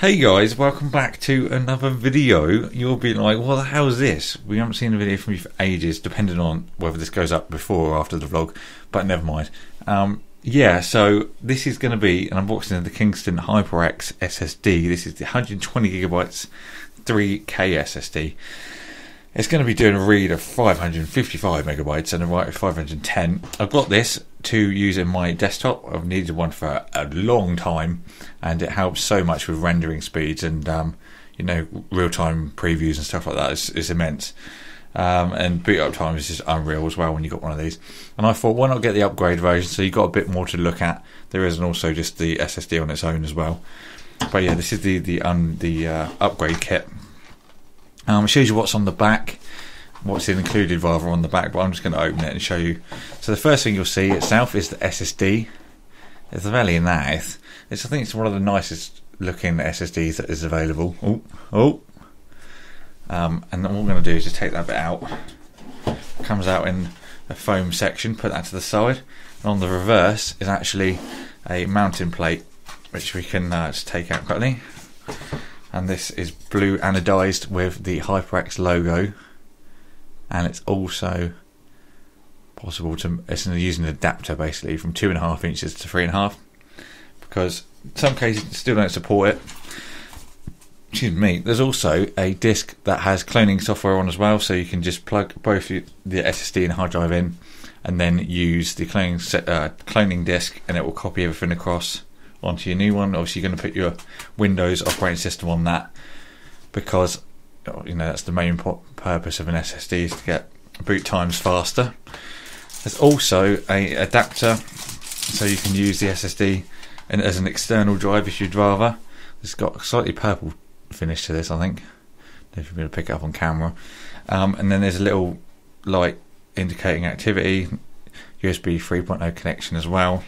Hey guys, welcome back to another video. You'll be like, what the hell is this? We haven't seen a video from you for ages, depending on whether this goes up before or after the vlog, but never mind. Yeah, so this is going to be an unboxing of the Kingston HyperX SSD. This is the 120GB 3K SSD. It's going to be doing a read of 555 megabytes and a write of 510. I've got this to use in my desktop. I've needed one for a long time, and it helps so much with rendering speeds and you know, real-time previews and stuff like that. It's immense. And boot up time is just unreal as well when you got one of these. And I thought, why not get the upgrade version, so you got a bit more to look at. There is also just the SSD on its own as well. But yeah, this is the upgrade kit. It shows you what's on the back, what's included rather on the back, but I'm just going to open it and show you. So the first thing you'll see itself is the SSD. It's very nice. I think it's one of the nicest looking SSDs that is available. And then what we're going to do is just take that bit out. It comes out in a foam section, put that to the side. And on the reverse is actually a mounting plate, which we can just take out quickly. And this is blue anodized with the HyperX logo, and it's also possible to, it's using an adapter basically from 2.5 inches to 3.5, because in some cases still don't support it. Excuse me. There's also a disc that has cloning software on as well, so you can just plug both the SSD and hard drive in, and then use the cloning disc, and it will copy everything across onto your new one. Obviously, you're going to put your Windows operating system on that, because you know that's the main purpose of an SSD, is to get boot times faster. There's also a adapter, so you can use the SSD as an external drive if you'd rather. It's got a slightly purple finish to this, I think. I don't know if you're going to pick it up on camera. And then there's a little light indicating activity, USB 3.0 connection as well.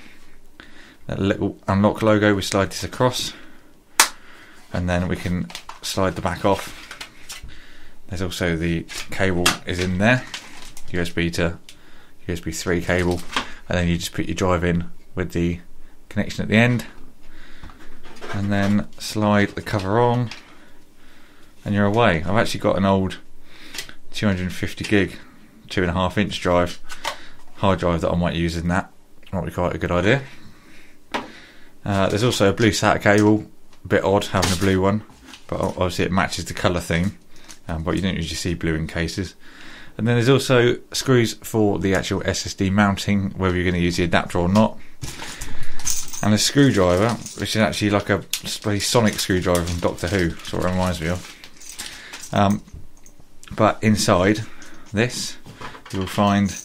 That little unlock logo, we slide this across, and then we can slide the back off. There's also the cable is in there, USB to USB 3 cable, and then you just put your drive in with the connection at the end, and then slide the cover on, and you're away. I've actually got an old 250 gig 2.5 inch drive, hard drive, that I might use in that. Might be quite a good idea. There's also a blue SATA cable, a bit odd having a blue one, but obviously it matches the colour theme, but you don't usually see blue in cases. And then there's also screws for the actual SSD mounting, whether you're going to use the adapter or not, and a screwdriver, which is actually like a sonic screwdriver from Doctor Who, that's what it reminds me of. But inside this you'll find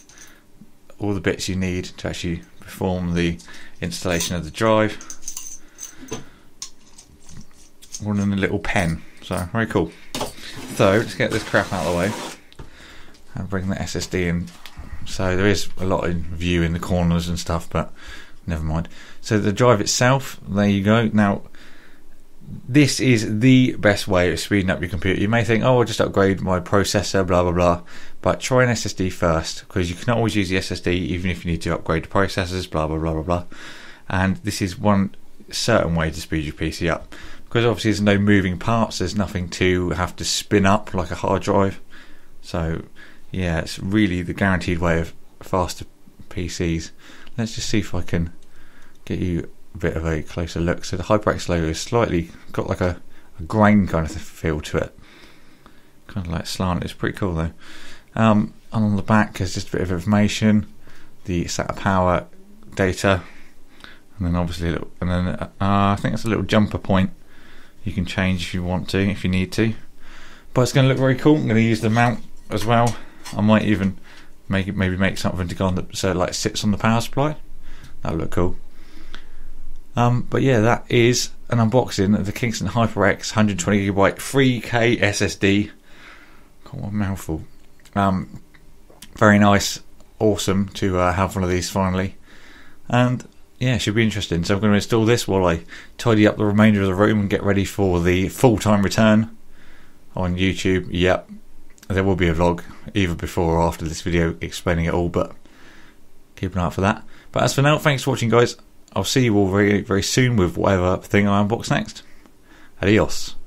all the bits you need to actually perform the installation of the drive, all in a little pen, so very cool. So let's get this crap out of the way and bring the SSD in. So there is a lot of view in the corners and stuff, but never mind. So the drive itself, there you go. Now this is the best way of speeding up your computer. You may think, oh, I'll just upgrade my processor, blah blah blah, but try an SSD first, because you can always use the SSD even if you need to upgrade the processors, blah blah blah blah blah. And this is one certain way to speed your PC up, because obviously there's no moving parts, there's nothing to have to spin up like a hard drive. So yeah, it's really the guaranteed way of faster PCs. Let's just see if I can get you a bit of a closer look. So the HyperX logo is slightly got like a grain kind of feel to it, kind of like slant. It's pretty cool though. And on the back there's just a bit of information, the SATA power data, and then obviously I think it's a little jumper point you can change if you want to, if you need to. But it's going to look very cool. I'm going to use the mount as well. I might even maybe make something to go on so it like sits on the power supply. That'll look cool. But yeah, that is an unboxing of the Kingston HyperX 120GB 3K SSD. God, what a mouthful. Very nice, awesome to have one of these finally, and yeah, it should be interesting. So I'm going to install this while I tidy up the remainder of the room and get ready for the full-time return on YouTube. Yep, there will be a vlog either before or after this video explaining it all, but keep an eye out for that. But as for now, thanks for watching guys. I'll see you all very very soon with whatever thing I unbox next. Adios.